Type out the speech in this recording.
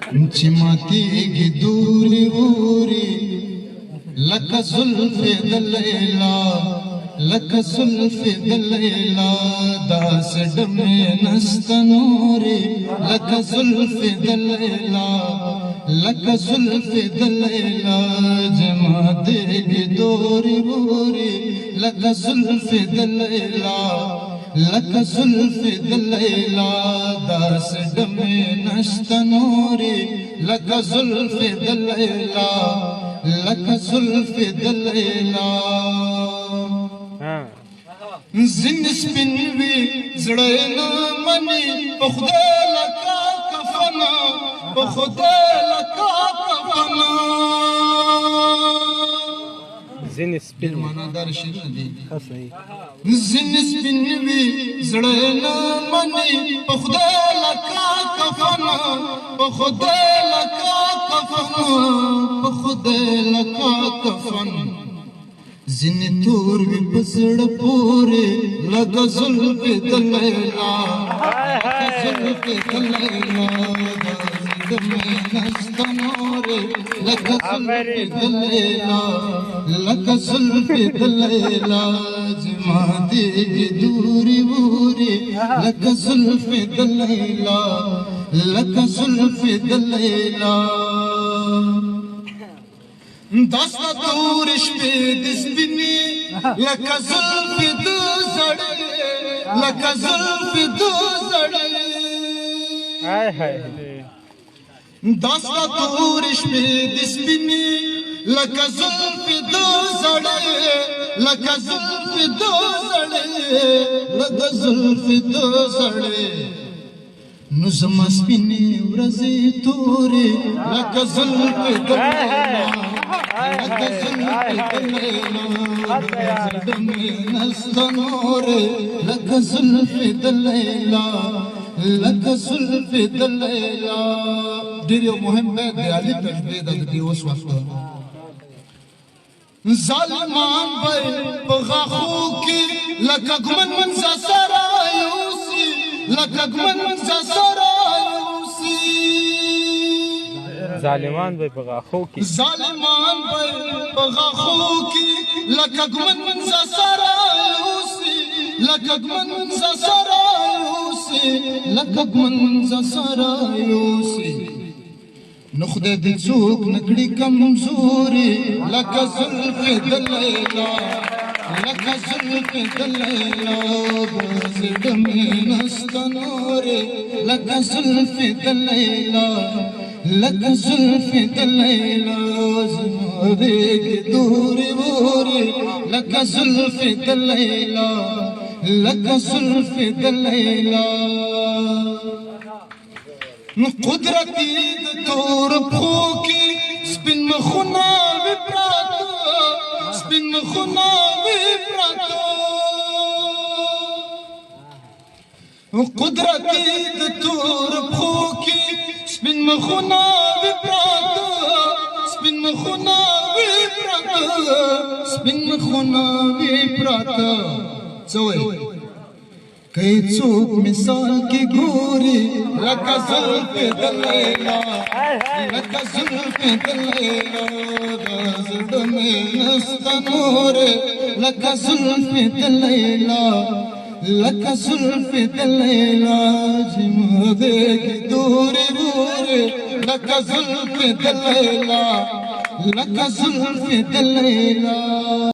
چې ماتېږي دورې ورورې لکه زلفې د لیلا لکه زلفې د لیلا داسې ډمې نسته نورې لکه زلفې د لیلا لکه زلفې د لیلا چې ماتېږي دورې ورورې لکه زلفې د لیلا لکه زلفې د لیلا داسې ډمې نشته نورې لکه زلفې د لیلا لکه زلفې د لیلا ځینې سپین وي زړه یې نه مني په خدای لکه کفن په خدای لکه کفن ځینې سپین معنادار شعرونه دي ځینې سپین وي زړه یې نه مني په خدای لکه کفن په خدای لکه کفن په خدای لکه کفن ځینې تور وي په زړه پورې لکه زلفې د لیلا لکه زلفې د لیلا دمې نسته نورې لکه زلفې د لیلا لکه زلفې د لیلا چې ماتېږي دورې ورورې لکه زلفې د لیلا لکه زلفې د لیلا داستا تور شپې د سپینې لکه زلفې د زړې لکه زلفې د زړې داستا تور شپې د سپینې لکه زلفې د زړې لکه زلفې د زړې لکه زلفې د زړې نو زما سپینې ورځې تورې لکه زلفې د لیلا لکه زلفې د لیلا دمې نسته نورې لکه زلفې د لیلا لکه زلفې د لیلا ډېر یو مهم بیت دی علي تشبیه ده د دې اوس وخت ظالمان به په غاښو کې لکه ګمن منځه سره یوسي لکه ګمن منځه سره یوسي ظالمان به په غاښو کې ظالمان به په غاښو کې لکه ګمن منځه سره یوسي لکه ګمن منځه سره یوسي لکه ګمن منځه سره یوسي نو خدای دې څوک نه کړي کمزوري لکه زلفې د لیلا لکه زلفې د لیلا داسې ډمې نسته نورې لکه زلفې د لیلا لکه زلفې د لیلا زما دې دورې ورورې لکه زلفې د لیلا لکه زلفې د لیلا قدرتی د تور پښو کې سپین مخونه وي پراته سپین مخونه وي پراته قدرتی د تور پښو کې سپین مخونه وي پراته سپین مخونه وي پراته سپین مخونه وي پراته څه وایي کئی څوک مثال کې ګوري لکه زلفې د لیلا لکه زلفې د لیلا داسې ډمې نسته نورې لکه زلفې د لیلا لکه زلفې د لیلا چې ماتېږي دورې ورورې لکه زلفې د لیلا لکه زلفې د لیلا